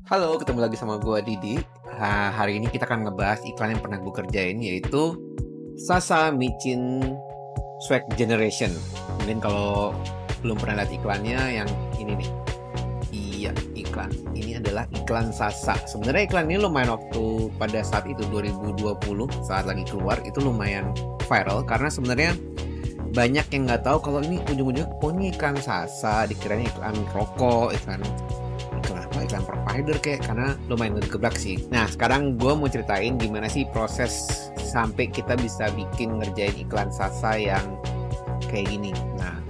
Halo, ketemu lagi sama gua Didi. Hari ini kita akan ngebahas iklan yang pernah gue kerjain, yaitu Sasa Micin Swag Generation. Mungkin kalau belum pernah lihat iklannya, yang ini nih. Iya, iklan. Ini adalah iklan Sasa. Sebenarnya iklan ini lumayan waktu pada saat itu 2020, saat lagi keluar, itu lumayan viral karena sebenarnya banyak yang nggak tahu kalau ini ujung-ujungnya ini iklan Sasa, dikiranya iklan rokok, iklan iklan provider kayak, karena lumayan ngegebrak sih. Nah, sekarang gue mau ceritain gimana sih proses sampai kita bisa bikin ngerjain iklan Sasa yang kayak gini. Nah,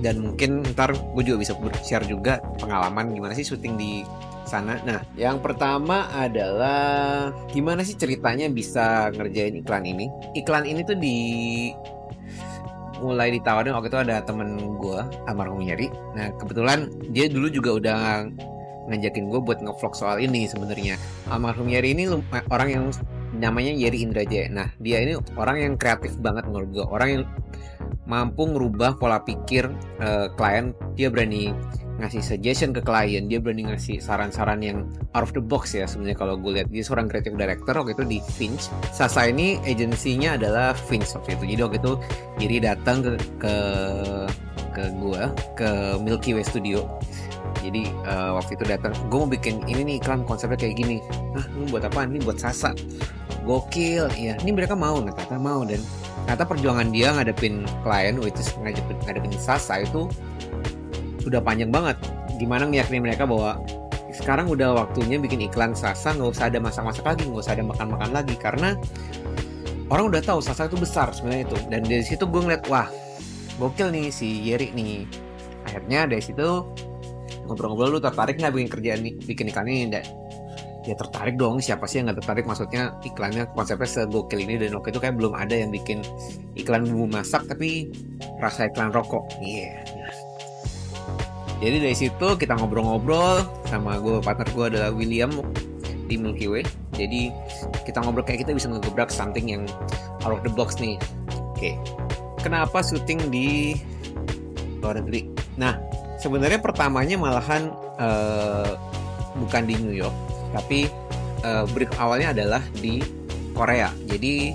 dan mungkin ntar gue juga bisa share juga pengalaman gimana sih syuting di sana. Nah, yang pertama adalah gimana sih ceritanya bisa ngerjain iklan ini. Iklan ini tuh mulai ditawarin waktu itu ada temen gue, almarhum Yeri. Nah, kebetulan dia dulu juga udah ngajakin gue buat ngevlog soal ini sebenarnya. Almarhum Yeri ini orang yang namanya Yeri Indrajaya. Nah, dia ini orang yang kreatif banget menurut gue. Orang yang mampu ngerubah pola pikir klien. Dia berani ngasih suggestion ke klien. Dia berani ngasih saran-saran yang out of the box ya. Sebenarnya kalau gue lihat, dia seorang creative director waktu itu di Finch. Sasa ini agensinya adalah Finch waktu itu. Jadi waktu itu Yeri datang ke gue, ke Milky Way Studio. Jadi waktu itu datang, gue mau bikin ini nih iklan konsepnya kayak gini. Lu buat apa? Ini buat Sasa. Gokil, ya. Ini mereka mau, ternyata mau. Dan ternyata perjuangan dia ngadepin klien, which is ngadepin Sasa itu sudah panjang banget. Gimana ngeyakinin mereka bahwa sekarang udah waktunya bikin iklan Sasa, nggak usah ada masak-masak lagi, nggak usah ada makan-makan lagi, karena orang udah tahu Sasa itu besar sebenarnya itu. Dan dari situ gue ngeliat, wah, gokil nih si Yeri nih. Akhirnya dari situ ngobrol-ngobrol, lu tertarik nggak bikin iklan ini? Dan ya tertarik dong, siapa sih yang nggak tertarik, maksudnya iklannya konsepnya segokil ini. Dan waktu itu kayak belum ada yang bikin iklan bumbu masak tapi rasa iklan rokok. Iya. Jadi dari situ kita ngobrol-ngobrol sama partner gue adalah William di Milky Way. Jadi kita ngobrol kayak kita bisa ngegebrak something yang out of the box nih. Oke. Kenapa syuting di luar negeri? Nah, sebenarnya pertamanya malahan bukan di New York, tapi brief awalnya adalah di Korea. Jadi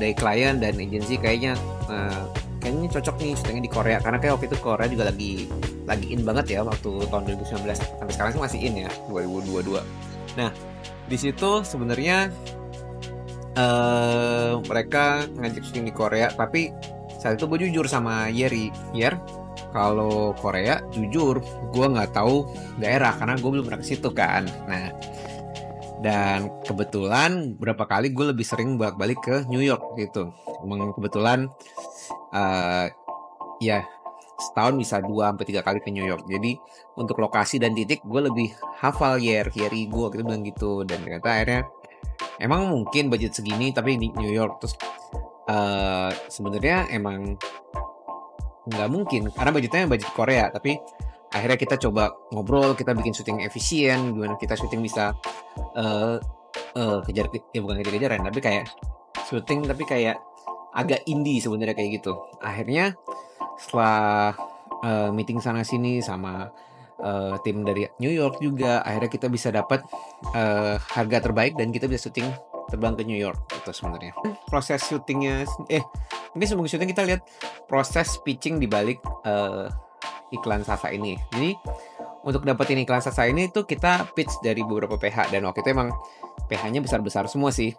dari klien dan agensi kayaknya cocok nih syutingnya di Korea, karena kayak waktu itu Korea juga lagi in banget ya waktu tahun 2019, sampai sekarang sih masih in ya, 2022. Nah, di situ sebenarnya mereka ngajak syuting di Korea, tapi saat itu gue jujur sama Yeri, kalau Korea jujur gue nggak tahu daerah karena gue belum pernah ke situ kan. Nah, dan kebetulan berapa kali gue lebih sering balik ke New York gitu. Emang kebetulan ya setahun bisa 2-3 kali ke New York. Jadi untuk lokasi dan titik gue lebih hafal. Yeri gue gitu bilang gitu. Dan ternyata akhirnya emang mungkin budget segini tapi di New York. Terus sebenarnya emang nggak mungkin karena budgetnya budget Korea, tapi akhirnya kita coba ngobrol, kita bikin syuting efisien, gimana kita syuting bisa bukan kejar-kejaran, tapi kayak syuting tapi kayak agak indie sebenarnya kayak gitu. Akhirnya setelah meeting sana sini sama tim dari New York juga, akhirnya kita bisa dapat harga terbaik dan kita bisa syuting terbang ke New York itu sebenarnya. Proses syutingnya mungkin sebelum syuting kita lihat proses pitching di balik iklan Sasa ini. Jadi untuk dapetin iklan Sasa ini tuh kita pitch dari beberapa PH, dan waktu itu emang PH-nya besar-besar semua sih.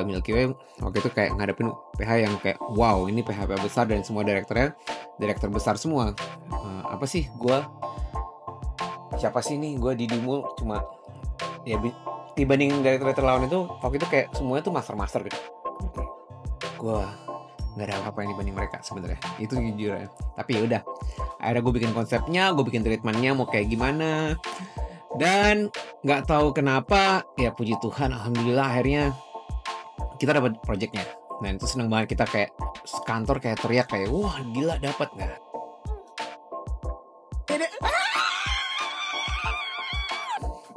Milky Way waktu itu kayak ngadepin PH yang kayak wow, ini PH besar dan semua direktur besar semua. Siapa sih nih, gue di Dimul cuma ya dibanding direktur lawan itu waktu itu kayak semuanya tuh master gitu. Gue nggak ada apa-apa yang dibanding mereka sebenarnya, itu jujur ya. Tapi ya udah, akhirnya gue bikin konsepnya, gue bikin treatmentnya mau kayak gimana, dan nggak tahu kenapa ya, puji Tuhan, alhamdulillah akhirnya kita dapat projectnya. Nah itu seneng banget, kita kayak kantor kayak teriak kayak wah gila dapat nggak.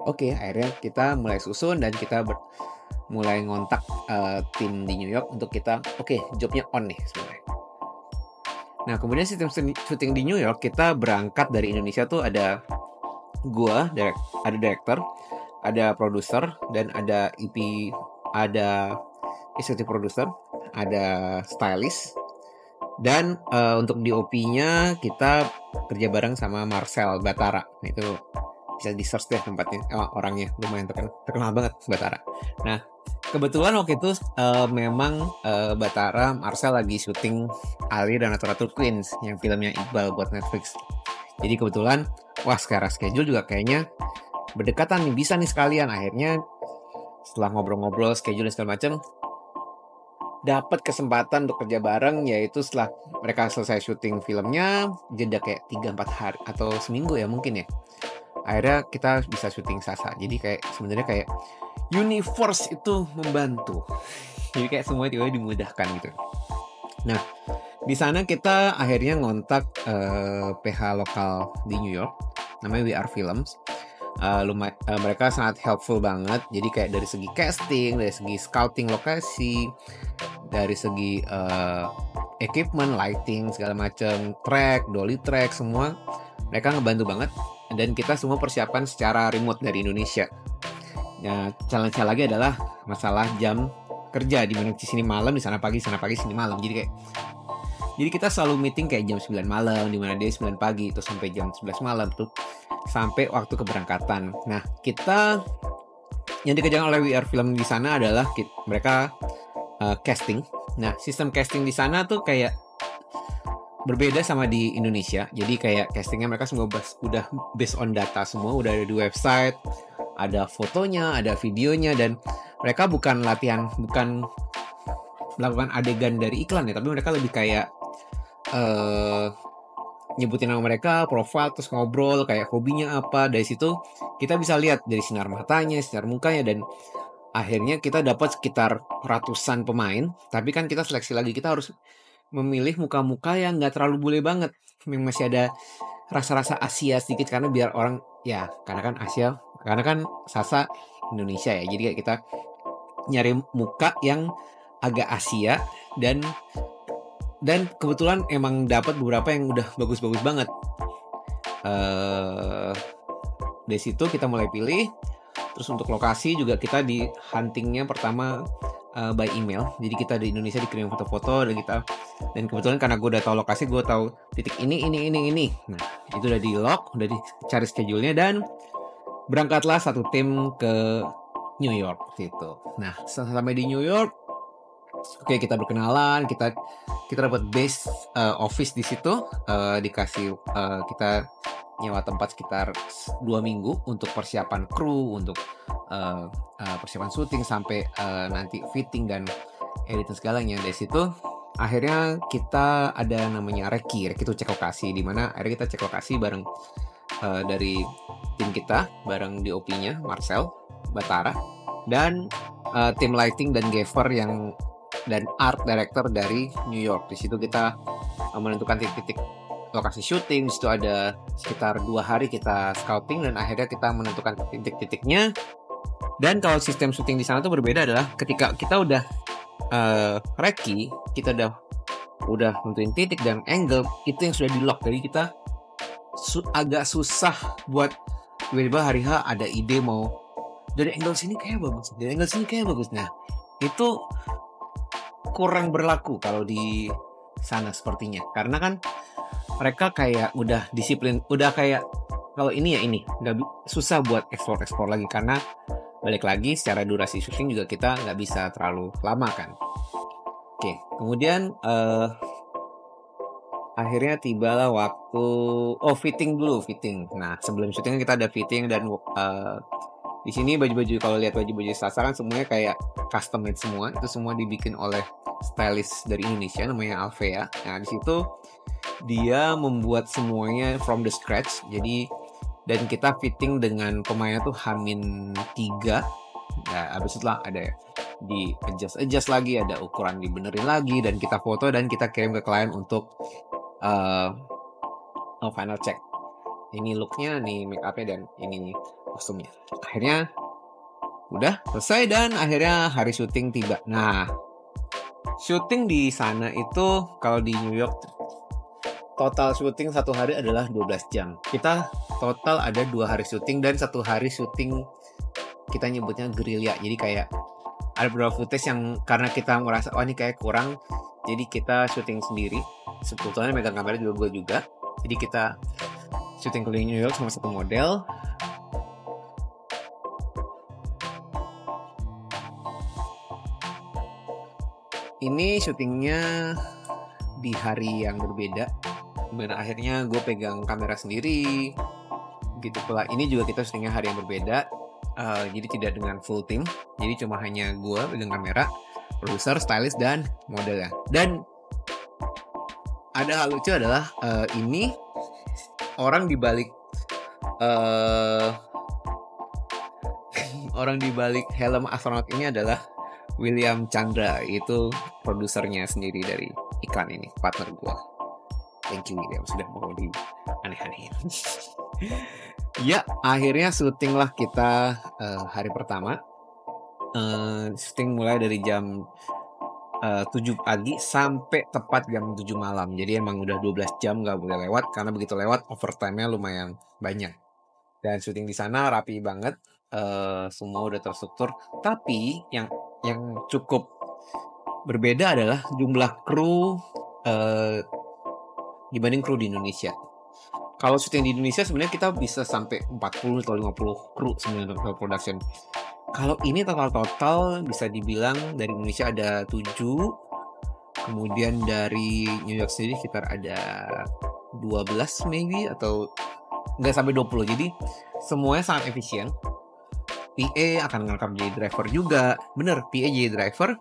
Oke, akhirnya kita mulai susun dan kita mulai ngontak tim di New York untuk kita, jobnya on nih sebenarnya. Nah, kemudian sistem syuting di New York, kita berangkat dari Indonesia tuh ada ada director, ada produser, dan ada EP, ada executive producer, ada stylist, dan untuk DOP-nya kita kerja bareng sama Marcel Batara. Nah, itu bisa di search deh tempatnya, orangnya lumayan terkenal banget, Batara. Nah, kebetulan waktu itu memang Batara Marcel lagi syuting Ali dan Ratu Queens yang filmnya Iqbal buat Netflix. Jadi kebetulan, wah secara schedule juga kayaknya berdekatan nih, bisa nih sekalian. Akhirnya setelah ngobrol-ngobrol schedule dan segala macam, dapat kesempatan untuk kerja bareng, yaitu setelah mereka selesai syuting filmnya, jeda kayak 3-4 hari atau seminggu ya mungkin ya. Akhirnya kita bisa syuting Sasa. Jadi kayak sebenarnya kayak universe itu membantu. Jadi kayak semuanya tiba-tiba dimudahkan gitu. Nah, di sana kita akhirnya ngontak PH lokal di New York, namanya We Are Films. Mereka sangat helpful banget. Jadi kayak dari segi casting, dari segi scouting lokasi, dari segi equipment, lighting, segala macam, track, dolly track, semua mereka ngebantu banget. Dan kita semua persiapan secara remote dari Indonesia. Nah, challenge lagi adalah masalah jam kerja, di mana di sini malam, di sana pagi, sini malam. Jadi kita selalu meeting kayak jam 9 malam, di mana dia 9 pagi, terus sampai jam 11 malam tuh, sampai waktu keberangkatan. Nah, kita yang dikerjakan oleh We Are Film di sana adalah mereka casting. Nah, sistem casting di sana tuh kayak berbeda sama di Indonesia. Jadi kayak castingnya mereka semua udah based on data semua, udah ada di website, ada fotonya, ada videonya, dan mereka bukan melakukan adegan dari iklan ya, tapi mereka lebih kayak nyebutin nama mereka, profile, terus ngobrol kayak hobinya apa. Dari situ kita bisa lihat dari sinar matanya, sinar mukanya, dan akhirnya kita dapat sekitar ratusan pemain. Tapi kan kita seleksi lagi, kita harus memilih muka-muka yang nggak terlalu bule banget, yang masih ada rasa-rasa Asia sedikit, karena biar orang ya, karena kan Sasa Indonesia ya, jadi kayak kita nyari muka yang agak Asia, dan kebetulan emang dapat beberapa yang udah bagus-bagus banget. Dari situ kita mulai pilih. Terus untuk lokasi juga kita di huntingnya pertama by email. Jadi kita di Indonesia dikirim foto-foto, dan kebetulan karena gue udah tahu lokasi, gue tahu titik ini. Nah, itu udah di lock, udah dicari schedule-nya, dan berangkatlah satu tim ke New York gitu. Nah, sampai di New York, oke, kita berkenalan, kita dapat base office di situ, dikasih kita nyewa tempat sekitar 2 minggu untuk persiapan kru, untuk persiapan syuting sampai nanti fitting dan editing segalanya. Dari situ akhirnya kita ada namanya Reki itu cek lokasi, di mana akhirnya kita cek lokasi bareng dari tim kita, bareng DOP-nya Marcel Batara, dan tim lighting dan gaffer dan art director dari New York. Di situ kita menentukan titik-titik lokasi syuting. Di situ ada sekitar 2 hari kita scouting, dan akhirnya kita menentukan titik-titiknya. Dan kalau sistem syuting di sana tuh berbeda, adalah ketika kita udah Reki, kita udah nentuin titik dan angle, itu yang sudah di lock. Jadi kita agak susah buat tiba-tiba hari H ada ide mau dari angle sini kayak bagus, dari angle sini kayak bagus. Nah, itu kurang berlaku kalau di sana sepertinya, karena kan mereka kayak udah disiplin, udah kayak kalau ini ya ini, nggak susah buat explore lagi, karena balik lagi secara durasi syuting juga kita nggak bisa terlalu lama kan. Oke, kemudian akhirnya tibalah waktu fitting. Nah, sebelum syuting kita ada fitting, dan di sini baju-baju, kalau lihat baju-baju Sasa kan semuanya kayak custom made semua. Itu semua dibikin oleh stylist dari Indonesia namanya Alvea. Nah, di situ dia membuat semuanya from the scratch. Jadi, dan kita fitting dengan pemainnya tuh H-3. Nah, habis itu lah ada di adjust lagi, ada ukuran dibenerin lagi, dan kita foto dan kita kirim ke klien untuk final check. Ini looknya, nih make upnya, dan ini kostumnya. Akhirnya udah selesai, dan akhirnya hari syuting tiba. Nah, syuting di sana itu kalau di New York total syuting satu hari adalah 12 jam. Kita total ada 2 hari syuting dan 1 hari syuting kita nyebutnya gerilya. Jadi kayak ada beberapa footage yang karena kita merasa ini kayak kurang, jadi kita syuting sendiri. Sebetulnya megang kamera juga gue juga. Jadi kita syuting keliling New York sama satu model. Ini syutingnya di hari yang berbeda, dimana akhirnya gue pegang kamera sendiri. Gitu pula ini juga kita syutingnya hari yang berbeda. Jadi tidak dengan full team, jadi cuma hanya gue pegang kamera, produser, stylist, dan modelnya. Dan ada hal lucu adalah ini orang dibalik orang dibalik helm astronot ini adalah William Chandra, itu produsernya sendiri dari iklan ini, partner gue. Thank you William, sudah mau di aneh-anehin. Ya, akhirnya syuting lah kita hari pertama. Syuting mulai dari jam 7 pagi sampai tepat jam 7 malam. Jadi emang udah 12 jam gak boleh lewat, karena begitu lewat overtime-nya lumayan banyak. Dan syuting di sana rapi banget, semua udah terstruktur. Tapi yang cukup berbeda adalah jumlah kru dibanding kru di Indonesia. Kalau syuting di Indonesia sebenarnya kita bisa sampai 40 atau 50 kru sebenarnya untuk production. Kalau ini total bisa dibilang dari Indonesia ada 7, kemudian dari New York sendiri sekitar ada 12 maybe, atau nggak sampai 20. Jadi semuanya sangat efisien. PA akan ngerekam jadi driver juga, bener, PA jadi driver,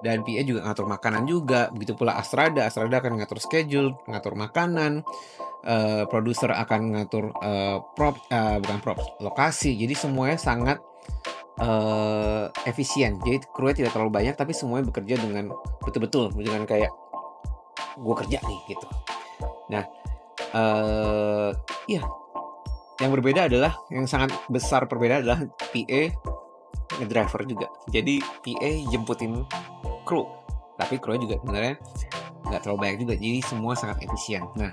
dan PA juga ngatur makanan juga. Begitu pula Astrada akan ngatur schedule, ngatur makanan. Produser akan ngatur lokasi. Jadi semuanya sangat efisien. Jadi krunya tidak terlalu banyak, tapi semuanya bekerja dengan betul-betul dengan kayak gue kerja nih gitu. Nah, yang berbeda adalah, yang sangat besar perbedaan adalah PA ngedriver juga. Jadi PA jemputin kru, tapi krunya juga sebenarnya nggak terlalu banyak juga. Jadi semua sangat efisien. Nah,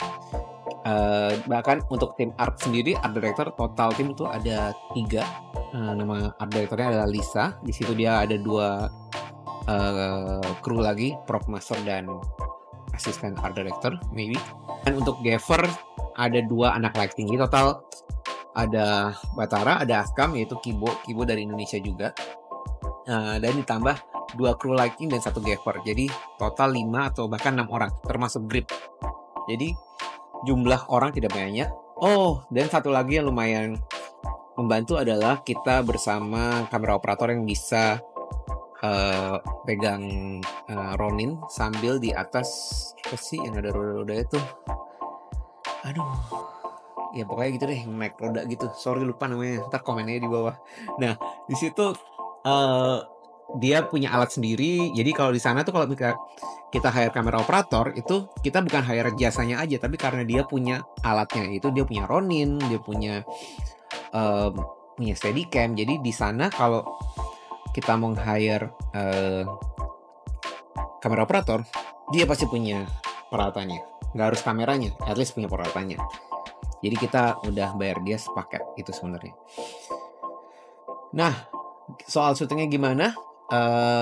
bahkan untuk tim art sendiri, art director total tim itu ada 3. Nama art directornya adalah Lisa. Di situ dia ada 2 kru lagi, prop master dan asisten art director maybe. Dan untuk gaffer ada 2 anak lighting. Jadi total ada Batara, ada Askam, yaitu Kibo dari Indonesia juga. Dan ditambah 2 kru lighting dan 1 gaffer. Jadi total 5 atau bahkan 6 orang termasuk grip. Jadi jumlah orang tidak banyak. Oh, dan satu lagi yang lumayan membantu adalah kita bersama kamera operator yang bisa pegang Ronin sambil di atas apa sih yang ada roda-roda itu. Aduh, ya pokoknya gitu deh, naik roda gitu. Sorry lupa namanya, ntar komennya di bawah. Nah, di situ dia punya alat sendiri. Jadi kalau di sana tuh kalau kita hire kamera operator, itu kita bukan hire jasanya aja, tapi karena dia punya alatnya, itu dia punya Ronin, dia punya Steadicam. Jadi di sana kalau kita mau hire kamera operator, dia pasti punya peralatannya. Nggak harus kameranya, at least punya peralatannya. Jadi kita udah bayar dia sepaket itu sebenarnya. Nah, soal syutingnya gimana?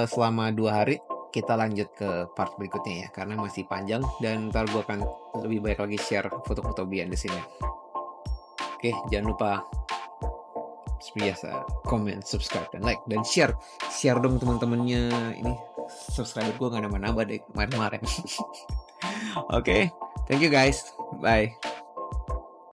Selama 2 hari kita lanjut ke part berikutnya ya, karena masih panjang dan ntar gue akan lebih banyak lagi share foto-foto behind the scene-nya. Oke, jangan lupa seperti biasa comment, subscribe, dan like, dan share dong teman-temannya. Ini subscriber gue gak nambah-nambah deh kemarin. Oke, thank you guys, bye.